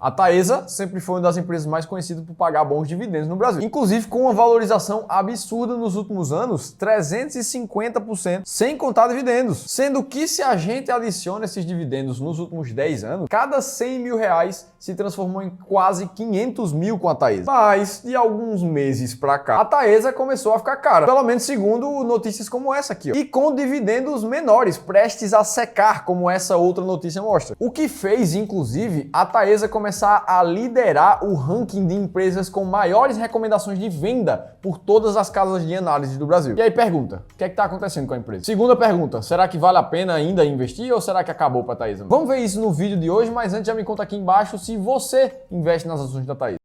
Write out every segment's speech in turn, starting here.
A Taesa sempre foi uma das empresas mais conhecidas por pagar bons dividendos no Brasil, inclusive com uma valorização absurda nos últimos anos, 350%, sem contar dividendos. Sendo que se a gente adiciona esses dividendos nos últimos 10 anos, cada 100 mil reais se transformou em quase 500 mil com a Taesa. Mas, de alguns meses pra cá, a Taesa começou a ficar cara, pelo menos segundo notícias como essa aqui, ó. E com dividendos menores, prestes a secar, como essa outra notícia mostra. O que fez, inclusive, a Taesa começar a liderar o ranking de empresas com maiores recomendações de venda por todas as casas de análise do Brasil. E aí pergunta, o que é que tá acontecendo com a empresa? Segunda pergunta, será que vale a pena ainda investir ou será que acabou pra Taesa? Vamos ver isso no vídeo de hoje, mas antes já me conta aqui embaixo se você investe nas ações da Taesa.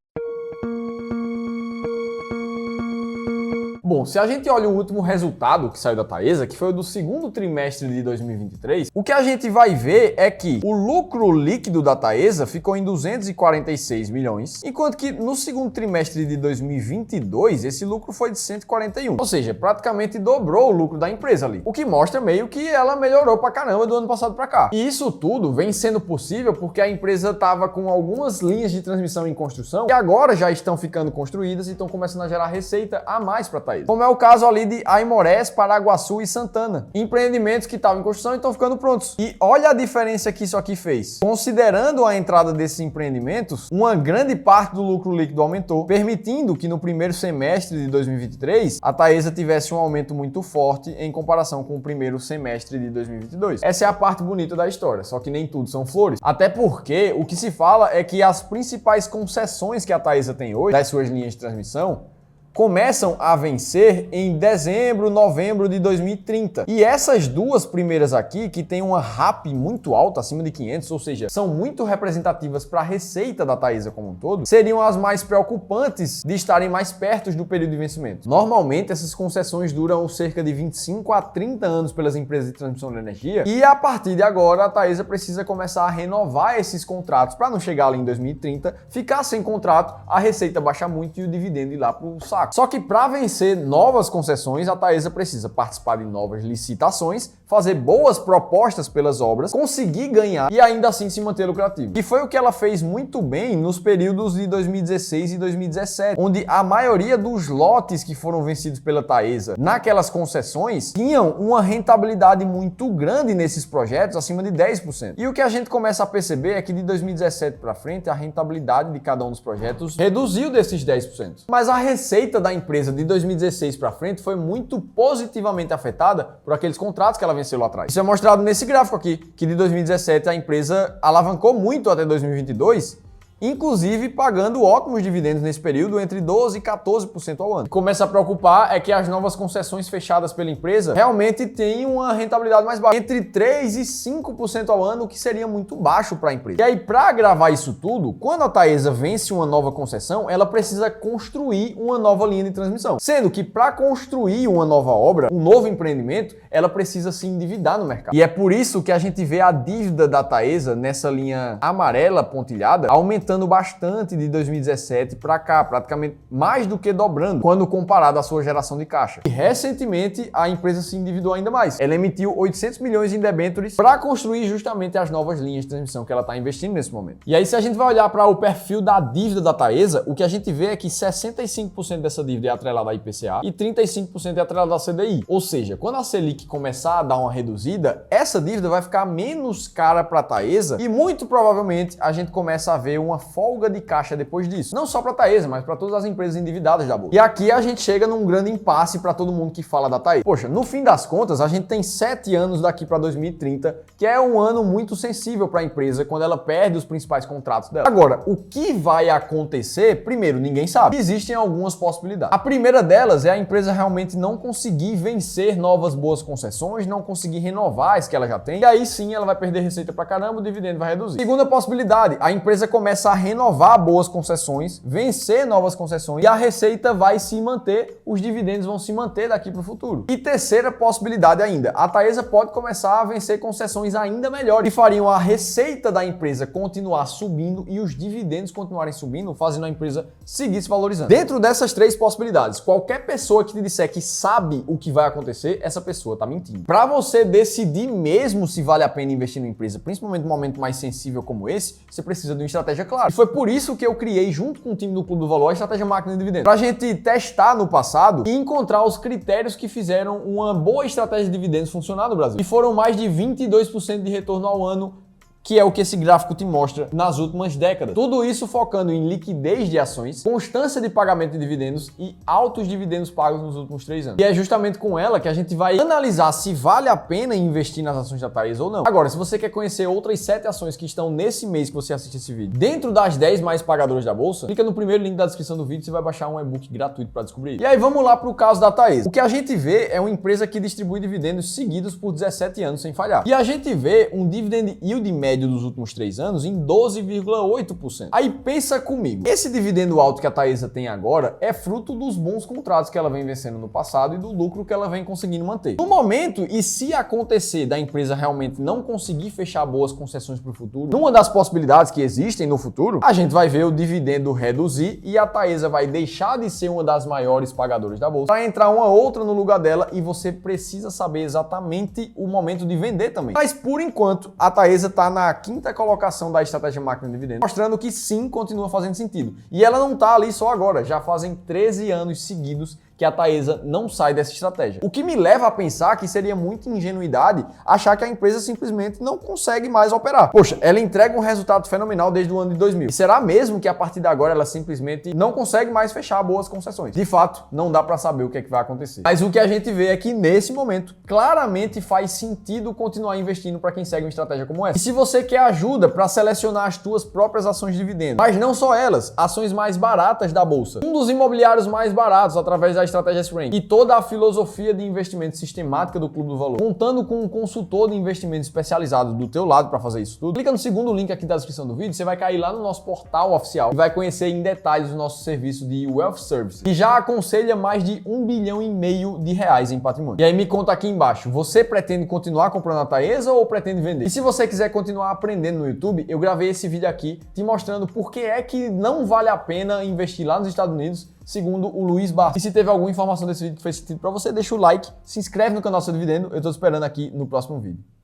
Bom, se a gente olha o último resultado que saiu da Taesa, que foi o do segundo trimestre de 2023, o que a gente vai ver é que o lucro líquido da Taesa ficou em 246 milhões, enquanto que no segundo trimestre de 2022, esse lucro foi de 141. Ou seja, praticamente dobrou o lucro da empresa ali, o que mostra meio que ela melhorou pra caramba do ano passado pra cá. E isso tudo vem sendo possível porque a empresa estava com algumas linhas de transmissão em construção que agora já estão ficando construídas e estão começando a gerar receita a mais pra Taesa. Como é o caso ali de Aimorés, Paraguaçu e Santana. Empreendimentos que estavam em construção e estão ficando prontos. E olha a diferença que isso aqui fez. Considerando a entrada desses empreendimentos, uma grande parte do lucro líquido aumentou, permitindo que no primeiro semestre de 2023, a Taesa tivesse um aumento muito forte em comparação com o primeiro semestre de 2022. Essa é a parte bonita da história, só que nem tudo são flores. Até porque o que se fala é que as principais concessões que a Taesa tem hoje, das suas linhas de transmissão, começam a vencer em dezembro, novembro de 2030. E essas duas primeiras aqui, que tem uma RAP muito alta, acima de 500, ou seja, são muito representativas para a receita da Taesa como um todo, seriam as mais preocupantes de estarem mais perto do período de vencimento. Normalmente, essas concessões duram cerca de 25 a 30 anos pelas empresas de transmissão de energia, e a partir de agora, a Taesa precisa começar a renovar esses contratos para não chegar ali em 2030, ficar sem contrato, a receita baixar muito e o dividendo ir lá para o saco. Só que para vencer novas concessões, a Taesa precisa participar de novas licitações, fazer boas propostas pelas obras, conseguir ganhar e ainda assim se manter lucrativo. E foi o que ela fez muito bem nos períodos de 2016 e 2017, onde a maioria dos lotes que foram vencidos pela Taesa naquelas concessões tinham uma rentabilidade muito grande nesses projetos, acima de 10%. E o que a gente começa a perceber é que de 2017 para frente, a rentabilidade de cada um dos projetos reduziu desses 10%. Mas a receita da empresa de 2016 para frente foi muito positivamente afetada por aqueles contratos que ela venceu lá atrás. Isso é mostrado nesse gráfico aqui, que de 2017 a empresa alavancou muito até 2022, inclusive pagando ótimos dividendos nesse período, entre 12% e 14% ao ano. O que começa a preocupar é que as novas concessões fechadas pela empresa realmente têm uma rentabilidade mais baixa, entre 3% e 5% ao ano, o que seria muito baixo para a empresa. E aí, para agravar isso tudo, quando a Taesa vence uma nova concessão, ela precisa construir uma nova linha de transmissão. Sendo que para construir uma nova obra, um novo empreendimento, ela precisa se endividar no mercado. E é por isso que a gente vê a dívida da Taesa nessa linha amarela pontilhada aumentando bastante de 2017 para cá, praticamente mais do que dobrando quando comparado à sua geração de caixa. E recentemente a empresa se endividou ainda mais. Ela emitiu 800 milhões em debêntures para construir justamente as novas linhas de transmissão que ela está investindo nesse momento. E aí, se a gente vai olhar para o perfil da dívida da Taesa, o que a gente vê é que 65% dessa dívida é atrelada à IPCA e 35% é atrelada à CDI. Ou seja, quando a Selic começar a dar uma reduzida, essa dívida vai ficar menos cara para a Taesa e muito provavelmente a gente começa a ver uma folga de caixa depois disso. Não só para a Taesa, mas para todas as empresas endividadas da bolsa. E aqui a gente chega num grande impasse para todo mundo que fala da Taesa. Poxa, no fim das contas, a gente tem 7 anos daqui para 2030, que é um ano muito sensível para a empresa quando ela perde os principais contratos dela. Agora, o que vai acontecer? Primeiro, ninguém sabe. Existem algumas possibilidades. A primeira delas é a empresa realmente não conseguir vencer novas boas concessões, não conseguir renovar as que ela já tem, e aí sim ela vai perder receita pra caramba, o dividendo vai reduzir. Segunda possibilidade, a empresa começa a renovar boas concessões, vencer novas concessões e a receita vai se manter, os dividendos vão se manter daqui para o futuro. E terceira possibilidade ainda, a Taesa pode começar a vencer concessões ainda melhores que fariam a receita da empresa continuar subindo e os dividendos continuarem subindo, fazendo a empresa seguir se valorizando. Dentro dessas três possibilidades, qualquer pessoa que te disser que sabe o que vai acontecer, essa pessoa tá mentindo. Para você decidir mesmo se vale a pena investir numa empresa, principalmente num momento mais sensível como esse, você precisa de uma estratégia clara. claro. E foi por isso que eu criei, junto com o time do Clube do Valor, a estratégia máquina de dividendos. Pra gente testar no passado e encontrar os critérios que fizeram uma boa estratégia de dividendos funcionar no Brasil. E foram mais de 22% de retorno ao ano, que é o que esse gráfico te mostra nas últimas décadas. Tudo isso focando em liquidez de ações, constância de pagamento de dividendos e altos dividendos pagos nos últimos 3 anos. E é justamente com ela que a gente vai analisar se vale a pena investir nas ações da Taesa ou não. Agora, se você quer conhecer outras 7 ações que estão nesse mês que você assiste esse vídeo, dentro das 10 mais pagadoras da bolsa, clica no primeiro link da descrição do vídeo e você vai baixar um e-book gratuito para descobrir. E aí vamos lá para o caso da Taesa. O que a gente vê é uma empresa que distribui dividendos seguidos por 17 anos sem falhar. E a gente vê um dividend yield médio dos últimos 3 anos em 12,8%. Aí pensa comigo, esse dividendo alto que a Taesa tem agora é fruto dos bons contratos que ela vem vencendo no passado e do lucro que ela vem conseguindo manter. No momento, e se acontecer da empresa realmente não conseguir fechar boas concessões para o futuro, numa das possibilidades que existem no futuro, a gente vai ver o dividendo reduzir e a Taesa vai deixar de ser uma das maiores pagadoras da bolsa para entrar uma outra no lugar dela, e você precisa saber exatamente o momento de vender também. Mas por enquanto, a Taesa está na quinta colocação da estratégia máquina de dividendos, mostrando que sim, continua fazendo sentido. E ela não está ali só agora, já fazem 13 anos seguidos que a Taesa não sai dessa estratégia. O que me leva a pensar que seria muita ingenuidade achar que a empresa simplesmente não consegue mais operar. Poxa, ela entrega um resultado fenomenal desde o ano de 2000. E será mesmo que a partir de agora ela simplesmente não consegue mais fechar boas concessões? De fato, não dá para saber o que é que vai acontecer. Mas o que a gente vê é que nesse momento, claramente faz sentido continuar investindo para quem segue uma estratégia como essa. E se você quer ajuda para selecionar as suas próprias ações de dividendos, mas não só elas, ações mais baratas da bolsa, fundos imobiliários mais baratos através da estratégia S-Rank e toda a filosofia de investimento sistemática do Clube do Valor, contando com um consultor de investimento especializado do teu lado para fazer isso tudo, clica no segundo link aqui da descrição do vídeo, você vai cair lá no nosso portal oficial e vai conhecer em detalhes o nosso serviço de Wealth Service, que já aconselha mais de R$1,5 bilhão em patrimônio. E aí me conta aqui embaixo, você pretende continuar comprando a Taesa ou pretende vender? E se você quiser continuar aprendendo no YouTube, eu gravei esse vídeo aqui te mostrando por que é que não vale a pena investir lá nos Estados Unidos, segundo o Luiz Barros. E se teve alguma informação desse vídeo que fez sentido para você, deixa o like, se inscreve no canal Seu Dividendo, eu tô esperando aqui no próximo vídeo.